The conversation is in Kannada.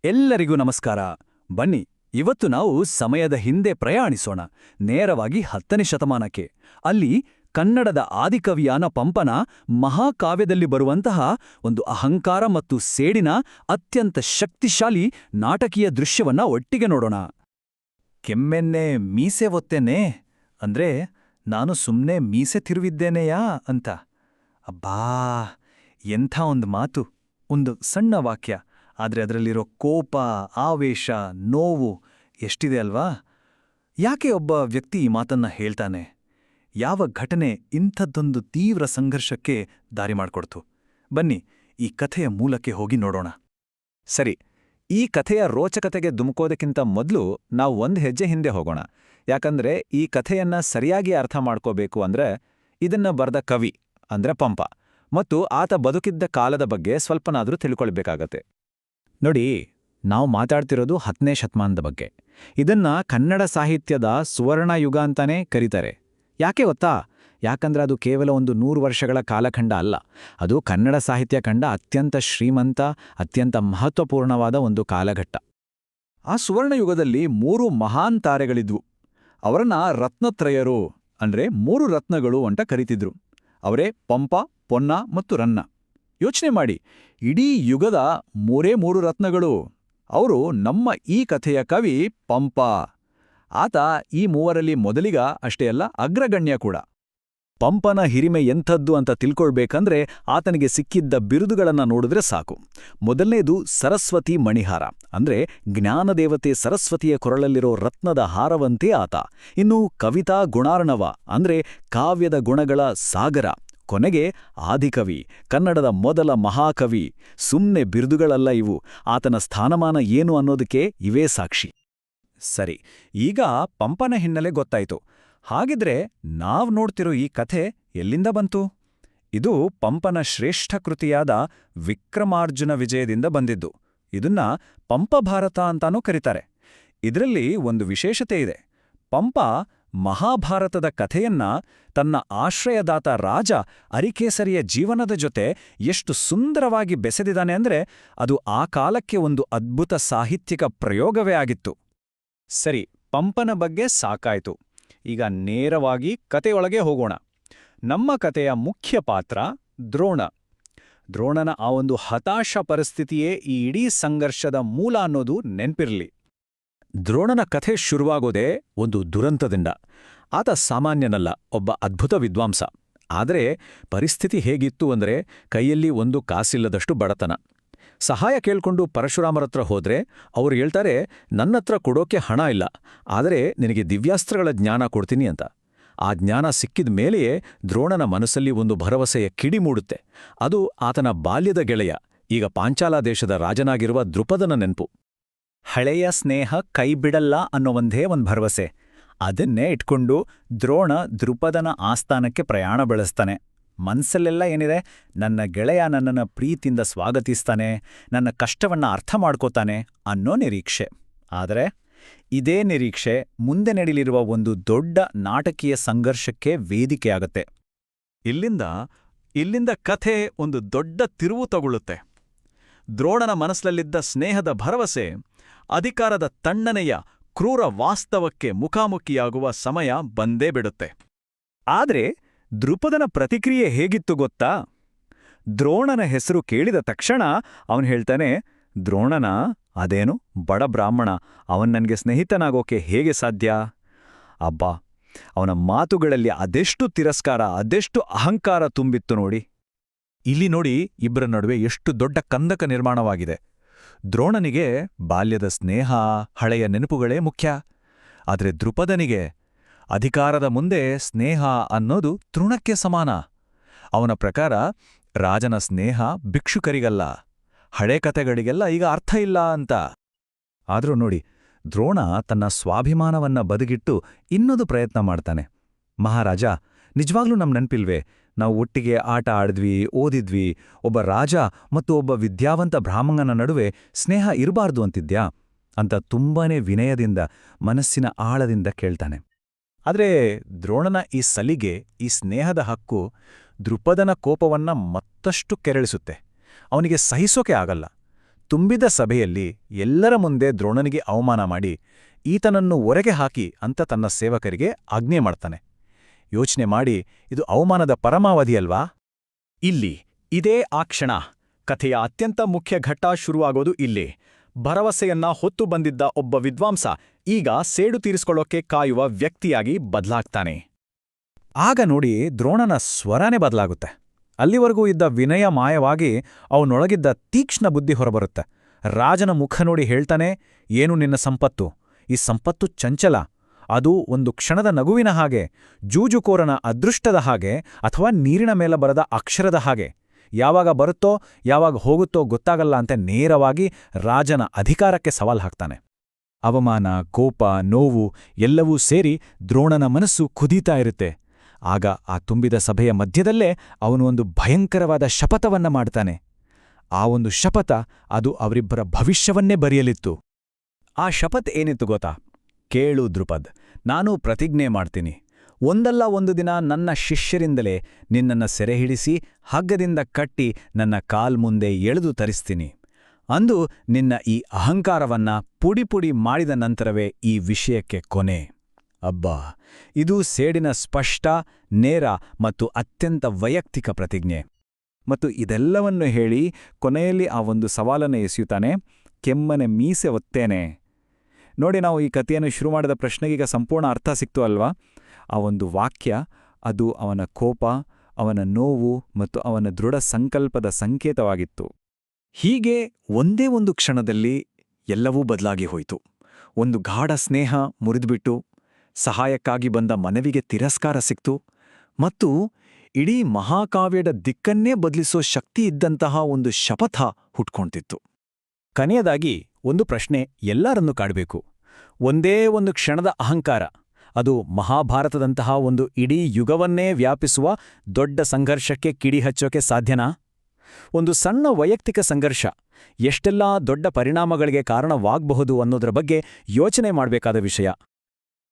ಎಲ್ಲರಿಗೂ ನಮಸ್ಕಾರ. ಬನ್ನಿ, ಇವತ್ತು ನಾವು ಸಮಯದ ಹಿಂದೆ ಪ್ರಯಾಣಿಸೋಣ, ನೇರವಾಗಿ 10ನೇ ಶತಮಾನಕ್ಕೆ. ಅಲ್ಲಿ ಕನ್ನಡದ ಆದಿಕವಿಯಾನ ಪಂಪನ ಮಹಾಕಾವ್ಯದಲ್ಲಿ ಬರುವಂತಹ ಒಂದು ಅಹಂಕಾರ ಮತ್ತು ಸೇಡಿನ ಅತ್ಯಂತ ಶಕ್ತಿಶಾಲಿ ನಾಟಕೀಯ ದೃಶ್ಯವನ್ನ ಒಟ್ಟಿಗೆ ನೋಡೋಣ. ಕೆಮ್ಮೆನ್ನೆ ಮೀಸೆ ಒತ್ತೆನೆ ಅಂದ್ರೆ ನಾನು ಸುಮ್ನೆ ಮೀಸೆ ತಿರುವಿದ್ದೇನೆಯಾ ಅಂತ. ಅಬ್ಬಾ, ಎಂಥ ಒಂದು ಮಾತು, ಒಂದು ಸಣ್ಣ ವಾಕ್ಯ, ಆದರೆ ಅದರಲ್ಲಿರೋ ಕೋಪ, ಆವೇಶ, ನೋವು ಎಷ್ಟಿದೆ ಅಲ್ವಾ? ಯಾಕೆ ಒಬ್ಬ ವ್ಯಕ್ತಿ ಈ ಮಾತನ್ನ ಹೇಳ್ತಾನೆ? ಯಾವ ಘಟನೆ ಇಂಥದ್ದೊಂದು ತೀವ್ರ ಸಂಘರ್ಷಕ್ಕೆ ದಾರಿ ಮಾಡಿಕೊಡ್ತು? ಬನ್ನಿ, ಈ ಕಥೆಯ ಮೂಲಕ್ಕೆ ಹೋಗಿ ನೋಡೋಣ. ಸರಿ, ಈ ಕಥೆಯ ರೋಚಕತೆಗೆ ಧುಮುಕೋದಕ್ಕಿಂತ ಮೊದಲು ನಾವು ಒಂದು ಹೆಜ್ಜೆ ಹಿಂದೆ ಹೋಗೋಣ. ಯಾಕಂದ್ರೆ ಈ ಕಥೆಯನ್ನ ಸರಿಯಾಗಿ ಅರ್ಥ ಮಾಡ್ಕೋಬೇಕು ಅಂದ್ರೆ ಇದನ್ನ ಬರೆದ ಕವಿ ಅಂದ್ರೆ ಪಂಪ ಮತ್ತು ಆತ ಬದುಕಿದ್ದ ಕಾಲದ ಬಗ್ಗೆ ಸ್ವಲ್ಪನಾದರೂ ತಿಳ್ಕೊಳ್ಬೇಕಾಗತ್ತೆ. ನೋಡಿ, ನಾವು ಮಾತಾಡ್ತಿರೋದು 10ನೇ ಶತಮಾನದ ಬಗ್ಗೆ. ಇದನ್ನ ಕನ್ನಡ ಸಾಹಿತ್ಯದ ಸುವರ್ಣ ಯುಗ ಅಂತಾನೇ ಕರೀತಾರೆ. ಯಾಕೆ ಗೊತ್ತಾ? ಯಾಕಂದ್ರೆ ಅದು ಕೇವಲ ಒಂದು 100 ವರ್ಷಗಳ ಕಾಲಖಂಡ ಅಲ್ಲ, ಅದು ಕನ್ನಡ ಸಾಹಿತ್ಯ ಕಂಡ ಅತ್ಯಂತ ಶ್ರೀಮಂತ, ಅತ್ಯಂತ ಮಹತ್ವಪೂರ್ಣವಾದ ಒಂದು ಕಾಲಘಟ್ಟ. ಆ ಸುವರ್ಣಯುಗದಲ್ಲಿ 3 ಮಹಾನ್ ತಾರೆಗಳಿದ್ವು. ಅವರನ್ನ ರತ್ನತ್ರಯರು ಅಂದ್ರೆ 3 ರತ್ನಗಳು ಅಂತ ಕರೀತಿದ್ರು. ಅವರೇ ಪಂಪ, ಪೊನ್ನ ಮತ್ತು ರನ್ನ. ಯೋಚನೆ ಮಾಡಿ, ಇಡೀ ಯುಗದ 3 ರತ್ನಗಳು. ಅವರು ನಮ್ಮ ಈ ಕಥೆಯ ಕವಿ ಪಂಪ. ಆತ ಈ 3ರಲ್ಲಿ ಮೊದಲಿಗ ಅಷ್ಟೇ ಅಲ್ಲ, ಅಗ್ರಗಣ್ಯ ಕೂಡ. ಪಂಪನ ಹಿರಿಮೆ ಎಂಥದ್ದು ಅಂತ ತಿಳ್ಕೊಳ್ಬೇಕಂದ್ರೆ ಆತನಿಗೆ ಸಿಕ್ಕಿದ್ದ ಬಿರುದುಗಳನ್ನ ನೋಡಿದ್ರೆ ಸಾಕು. ಮೊದಲನೇದು ಸರಸ್ವತಿ ಮಣಿಹಾರ, ಅಂದ್ರೆ ಜ್ಞಾನದೇವತೆ ಸರಸ್ವತಿಯ ಕೊರಳಲ್ಲಿರೋ ರತ್ನದ ಹಾರವಂತೆ ಆತ. ಇನ್ನು ಕವಿತಾ ಗುಣಾರ್ಣವ, ಅಂದ್ರೆ ಕಾವ್ಯದ ಗುಣಗಳ ಸಾಗರ. ಕೊನೆಗೆ ಆದಿಕವಿ, ಕನ್ನಡದ ಮೊದಲ ಮಹಾಕವಿ. ಸುಮ್ನೆ ಬಿರುದುಗಳಲ್ಲ ಇವು, ಆತನ ಸ್ಥಾನಮಾನ ಏನು ಅನ್ನೋದಕ್ಕೆ ಇವೇ ಸಾಕ್ಷಿ. ಸರಿ, ಈಗ ಪಂಪನ ಹಿನ್ನೆಲೆ ಗೊತ್ತಾಯ್ತು. ಹಾಗಿದ್ರೆ ನಾವ್ ನೋಡ್ತಿರೋ ಈ ಕಥೆ ಎಲ್ಲಿಂದ ಬಂತು? ಇದು ಪಂಪನ ಶ್ರೇಷ್ಠ ಕೃತಿಯಾದ ವಿಕ್ರಮಾರ್ಜುನ ವಿಜಯದಿಂದ ಬಂದಿದ್ದು. ಇದನ್ನ ಪಂಪಭಾರತ ಅಂತಾನೂ ಕರೀತಾರೆ. ಇದರಲ್ಲಿ ಒಂದು ವಿಶೇಷತೆ ಇದೆ. ಪಂಪ ಮಹಾಭಾರತದ ಕಥೆಯನ್ನ ತನ್ನ ಆಶ್ರಯದಾತ ರಾಜ ಅರಿಕೇಸರಿಯ ಜೀವನದ ಜೊತೆ ಎಷ್ಟು ಸುಂದರವಾಗಿ ಬೆಸೆದಿದ್ದಾನೆ ಅಂದ್ರೆ ಅದು ಆ ಕಾಲಕ್ಕೆ ಒಂದು ಅದ್ಭುತ ಸಾಹಿತ್ಯಿಕ ಪ್ರಯೋಗವೇ ಆಗಿತ್ತು. ಸರಿ, ಪಂಪನ ಬಗ್ಗೆ ಸಾಕಾಯ್ತು. ಈಗ ನೇರವಾಗಿ ಕಥೆಯೊಳಗೆ ಹೋಗೋಣ. ನಮ್ಮ ಕಥೆಯ ಮುಖ್ಯ ಪಾತ್ರ ದ್ರೋಣ. ದ್ರೋಣನ ಆ ಒಂದು ಹತಾಶ ಪರಿಸ್ಥಿತಿಯೇ ಈ ಇಡೀ ಸಂಘರ್ಷದ ಮೂಲ ಅನ್ನೋದು ನೆನ್ಪಿರ್ಲಿ. ದ್ರೋಣನ ಕಥೆ ಶುರುವಾಗೋದೇ ಒಂದು ದುರಂತದಿಂದ. ಆತ ಸಾಮಾನ್ಯನಲ್ಲ, ಒಬ್ಬ ಅದ್ಭುತ ವಿದ್ವಾಂಸ. ಆದರೆ ಪರಿಸ್ಥಿತಿ ಹೇಗಿತ್ತು ಅಂದ್ರೆ ಕೈಯಲ್ಲಿ ಒಂದು ಕಾಸಿಲ್ಲದಷ್ಟು ಬಡತನ. ಸಹಾಯ ಕೇಳ್ಕೊಂಡು ಪರಶುರಾಮರತ್ರ ಹೋದ್ರೆ ಅವ್ರು ಹೇಳ್ತಾರೆ, ನನ್ನತ್ರ ಕೊಡೋಕೆ ಹಣ ಇಲ್ಲ, ಆದರೆ ನಿನಗೆ ದಿವ್ಯಾಸ್ತ್ರಗಳ ಜ್ಞಾನ ಕೊಡ್ತೀನಿ ಅಂತ. ಆ ಜ್ಞಾನ ಸಿಕ್ಕಿದ ಮೇಲೆಯೇ ದ್ರೋಣನ ಮನಸ್ಸಲ್ಲಿ ಒಂದು ಭರವಸೆಯ ಕಿಡಿ ಮೂಡುತ್ತೆ. ಅದು ಆತನ ಬಾಲ್ಯದ ಗೆಳೆಯ, ಈಗ ಪಾಂಚಾಲ ದೇಶದ ರಾಜನಾಗಿರುವ ದೃಪದನ ನೆನ್ಪು. ಹಳೆಯ ಸ್ನೇಹ ಕೈಬಿಡಲ್ಲ ಅನ್ನೋ ಒಂದೇ ಒಂದು ಭರವಸೆ. ಅದನ್ನೇ ಇಟ್ಕೊಂಡು ದ್ರೋಣ ದೃಪದನ ಆಸ್ಥಾನಕ್ಕೆ ಪ್ರಯಾಣ ಬೆಳೆಸ್ತಾನೆ. ಮನ್ಸಲ್ಲೆಲ್ಲ ಏನಿದೆ, ನನ್ನ ಗೆಳೆಯ ನನ್ನನ್ನು ಪ್ರೀತಿಯಿಂದ ಸ್ವಾಗತಿಸ್ತಾನೆ, ನನ್ನ ಕಷ್ಟವನ್ನ ಅರ್ಥ ಮಾಡ್ಕೋತಾನೆ ಅನ್ನೋ ನಿರೀಕ್ಷೆ. ಆದರೆ ಇದೇ ನಿರೀಕ್ಷೆ ಮುಂದೆ ನಡೀಲಿರುವ ಒಂದು ದೊಡ್ಡ ನಾಟಕೀಯ ಸಂಘರ್ಷಕ್ಕೆ ವೇದಿಕೆಯಾಗತ್ತೆ. ಇಲ್ಲಿಂದ ಕಥೆ ಒಂದು ದೊಡ್ಡ ತಿರುವು ತಗೊಳ್ಳುತ್ತೆ. ದ್ರೋಣನ ಮನಸ್ಸಲ್ಲಿದ್ದ ಸ್ನೇಹದ ಭರವಸೆ ಅಧಿಕಾರದ ತಣ್ಣನೆಯ ಕ್ರೂರ ವಾಸ್ತವಕ್ಕೆ ಮುಖಾಮುಖಿಯಾಗುವ ಸಮಯ ಬಂದೇ ಬಿಡುತ್ತೆ. ಆದ್ರೆ ದೃಪದನ ಪ್ರತಿಕ್ರಿಯೆ ಹೇಗಿತ್ತು ಗೊತ್ತಾ? ದ್ರೋಣನ ಹೆಸರು ಕೇಳಿದ ತಕ್ಷಣ ಅವನು ಹೇಳ್ತಾನೆ, ದ್ರೋಣನ ಅದೇನು ಬಡ ಬ್ರಾಹ್ಮಣ, ಅವನ್ ನನ್ಗೆ ಸ್ನೇಹಿತನಾಗೋಕೆ ಹೇಗೆ ಸಾಧ್ಯ? ಅಬ್ಬಾ, ಅವನ ಮಾತುಗಳಲ್ಲಿ ಅದೆಷ್ಟು ತಿರಸ್ಕಾರ, ಅದೆಷ್ಟು ಅಹಂಕಾರ ತುಂಬಿತ್ತು ನೋಡಿ. ಇಲ್ಲಿ ನೋಡಿ, ಇಬ್ಬರ ನಡುವೆ ಎಷ್ಟು ದೊಡ್ಡ ಕಂದಕ ನಿರ್ಮಾಣವಾಗಿದೆ. ದ್ರೋಣನಿಗೆ ಬಾಲ್ಯದ ಸ್ನೇಹ, ಹಳೆಯ ನೆನಪುಗಳೇ ಮುಖ್ಯ. ಆದರೆ ದೃಪದನಿಗೆ ಅಧಿಕಾರದ ಮುಂದೆ ಸ್ನೇಹ ಅನ್ನೋದು ತೃಣಕ್ಕೆ ಸಮಾನ. ಅವನ ಪ್ರಕಾರ ರಾಜನ ಸ್ನೇಹ ಭಿಕ್ಷುಕರಿಗಲ್ಲ, ಹಳೆ ಕಥೆಗಳಿಗೆಲ್ಲ ಈಗ ಅರ್ಥ ಇಲ್ಲ ಅಂತ. ಆದ್ರೂ ನೋಡಿ, ದ್ರೋಣ ತನ್ನ ಸ್ವಾಭಿಮಾನವನ್ನ ಬದಿಗಿಟ್ಟು ಇನ್ನೊಂದು ಪ್ರಯತ್ನ ಮಾಡ್ತಾನೆ. ಮಹಾರಾಜ, ನಿಜವಾಗ್ಲೂ ನಮ್ ನೆನ್ಪಿಲ್ವೇ? ನಾವು ಒಟ್ಟಿಗೆ ಆಟ ಆಡಿದ್ವಿ, ಓದಿದ್ವಿ. ಒಬ್ಬ ರಾಜ ಮತ್ತು ಒಬ್ಬ ವಿದ್ಯಾವಂತ ಬ್ರಾಹ್ಮಣನ ನಡುವೆ ಸ್ನೇಹ ಇರಬಾರ್ದು ಅಂತಿದ್ಯಾ ಅಂತ ತುಂಬಾನೇ ವಿನಯದಿಂದ, ಮನಸ್ಸಿನ ಆಳದಿಂದ ಕೇಳ್ತಾನೆ. ಆದ್ರೆ ದ್ರೋಣನ ಈ ಸಲಿಗೆ, ಈ ಸ್ನೇಹದ ಹಕ್ಕು ದೃಪದನ ಕೋಪವನ್ನ ಮತ್ತಷ್ಟು ಕೆರಳಿಸುತ್ತೆ. ಅವನಿಗೆ ಸಹಿಸೋಕೆ ಆಗಲ್ಲ. ತುಂಬಿದ ಸಭೆಯಲ್ಲಿ ಎಲ್ಲರ ಮುಂದೆ ದ್ರೋಣನಿಗೆ ಅವಮಾನ ಮಾಡಿ ಈತನನ್ನು ಹೊರಗೆ ಹಾಕಿ ಅಂತ ತನ್ನ ಸೇವಕರಿಗೆ ಆಜ್ಞೆ ಮಾಡ್ತಾನೆ. ಯೋಚನೆ ಮಾಡಿ, ಇದು ಅವಮಾನದ ಪರಮಾವಧಿಯಲ್ವಾ? ಇದೇ ಆ ಕ್ಷಣ. ಕಥೆಯ ಅತ್ಯಂತ ಮುಖ್ಯ ಘಟ್ಟ ಶುರುವಾಗೋದು ಇಲ್ಲಿ. ಭರವಸೆಯನ್ನ ಹೊತ್ತು ಬಂದಿದ್ದ ಒಬ್ಬ ವಿದ್ವಾಂಸ ಈಗ ಸೇಡು ತೀರಿಸ್ಕೊಳ್ಳೋಕೆ ಕಾಯುವ ವ್ಯಕ್ತಿಯಾಗಿ ಬದಲಾಗ್ತಾನೆ. ಆಗ ನೋಡಿ, ದ್ರೋಣನ ಸ್ವರನೇ ಬದಲಾಗುತ್ತೆ. ಅಲ್ಲಿವರೆಗೂ ಇದ್ದ ವಿನಯ ಮಾಯವಾಗಿ ಅವನೊಳಗಿದ್ದ ತೀಕ್ಷ್ಣ ಬುದ್ಧಿ ಹೊರಬರುತ್ತೆ. ರಾಜನ ಮುಖ ನೋಡಿ ಹೇಳ್ತಾನೆ, ಏನು ನಿನ್ನ ಸಂಪತ್ತು? ಈ ಸಂಪತ್ತು ಚಂಚಲ. ಅದು ಒಂದು ಕ್ಷಣದ ನಗುವಿನ ಹಾಗೆ, ಜೂಜುಕೋರನ ಅದೃಷ್ಟದ ಹಾಗೆ, ಅಥವಾ ನೀರಿನ ಮೇಲೆ ಬರದ ಅಕ್ಷರದ ಹಾಗೆ. ಯಾವಾಗ ಬರುತ್ತೋ ಯಾವಾಗ ಹೋಗುತ್ತೋ ಗೊತ್ತಾಗಲ್ಲ ಅಂತ ನೇರವಾಗಿ ರಾಜನ ಅಧಿಕಾರಕ್ಕೆ ಸವಾಲ್ ಹಾಕ್ತಾನೆ. ಅವಮಾನ, ಕೋಪ, ನೋವು ಎಲ್ಲವೂ ಸೇರಿ ದ್ರೋಣನ ಮನಸ್ಸು ಕುದೀತಾ ಇರುತ್ತೆ. ಆಗ ಆ ತುಂಬಿದ ಸಭೆಯ ಮಧ್ಯದಲ್ಲೇ ಅವನು ಒಂದು ಭಯಂಕರವಾದ ಶಪಥವನ್ನ ಮಾಡ್ತಾನೆ. ಆ ಒಂದು ಶಪಥ, ಅದು ಅವರಿಬ್ಬರ ಭವಿಷ್ಯವನ್ನೇ ಬರೆಯಲಿತ್ತು. ಆ ಶಪಥ ಏನಿತ್ತು ಗೊತ್ತಾ? ಕೇಳು ದ್ರುಪದ್, ನಾನು ಪ್ರತಿಜ್ಞೆ ಮಾಡ್ತೀನಿ, ಒಂದಲ್ಲ ಒಂದು ದಿನ ನನ್ನ ಶಿಷ್ಯರಿಂದಲೇ ನಿನ್ನನ್ನು ಸೆರೆಹಿಡಿಸಿ ಹಗ್ಗದಿಂದ ಕಟ್ಟಿ ನನ್ನ ಕಾಲ್ಮುಂದೆ ಎಳೆದು ತರಿಸ್ತೀನಿ. ಅಂದು ನಿನ್ನ ಈ ಅಹಂಕಾರವನ್ನ ಪುಡಿ ಮಾಡಿದ ನಂತರವೇ ಈ ವಿಷಯಕ್ಕೆ ಕೊನೆ. ಅಬ್ಬಾ, ಇದು ಸೇಡಿನ ಸ್ಪಷ್ಟ, ನೇರ ಮತ್ತು ಅತ್ಯಂತ ವೈಯಕ್ತಿಕ ಪ್ರತಿಜ್ಞೆ. ಮತ್ತು ಇದೆಲ್ಲವನ್ನು ಹೇಳಿ ಕೊನೆಯಲ್ಲಿ ಆ ಒಂದು ಸವಾಲನ್ನು ಎಸೆಯುತ್ತಾನೆ, ಕೆಮ್ಮನೆ ಮೀಸೆ ಒತ್ತೇನೆ. ನೋಡಿ, ನಾವು ಈ ಕಥೆಯನ್ನು ಶುರು ಮಾಡಿದ ಪ್ರಶ್ನೆಗೀಗ ಸಂಪೂರ್ಣ ಅರ್ಥ ಸಿಕ್ತು ಅಲ್ವಾ? ಆ ಒಂದು ವಾಕ್ಯ, ಅದು ಅವನ ಕೋಪ, ಅವನ ನೋವು ಮತ್ತು ಅವನ ದೃಢ ಸಂಕಲ್ಪದ ಸಂಕೇತವಾಗಿತ್ತು. ಹೀಗೆ ಒಂದೇ ಒಂದು ಕ್ಷಣದಲ್ಲಿ ಎಲ್ಲವೂ ಬದಲಾಗಿ ಹೋಯಿತು. ಒಂದು ಗಾಢ ಸ್ನೇಹ ಮುರಿದುಬಿಟ್ಟು, ಸಹಾಯಕ್ಕಾಗಿ ಬಂದ ಮನವಿಗೆ ತಿರಸ್ಕಾರ ಸಿಕ್ತು, ಮತ್ತು ಇಡೀ ಮಹಾಕಾವ್ಯದ ದಿಕ್ಕನ್ನೇ ಬದಲಿಸೋ ಶಕ್ತಿ ಇದ್ದಂತಹ ಒಂದು ಶಪಥ ಹುಟ್ಕೊಂತಿತ್ತು. ಕೊನೆಯದಾಗಿ ಒಂದು ಪ್ರಶ್ನೆ ಎಲ್ಲರನ್ನೂ ಕಾಡಬೇಕು. ಒಂದೇ ಒಂದು ಕ್ಷಣದ ಅಹಂಕಾರ, ಅದು ಮಹಾಭಾರತದಂತಹ ಒಂದು ಇಡೀ ಯುಗವನ್ನೇ ವ್ಯಾಪಿಸುವ ದೊಡ್ಡ ಸಂಘರ್ಷಕ್ಕೆ ಕಿಡಿ ಹಚ್ಚೋಕೆ ಸಾಧ್ಯನಾ? ಒಂದು ಸಣ್ಣ ವೈಯಕ್ತಿಕ ಸಂಘರ್ಷ ಎಷ್ಟೆಲ್ಲಾ ದೊಡ್ಡ ಪರಿಣಾಮಗಳಿಗೆ ಕಾರಣವಾಗಬಹುದು ಅನ್ನೋದರ ಬಗ್ಗೆ ಯೋಚನೆ ಮಾಡಬೇಕಾದ ವಿಷಯ.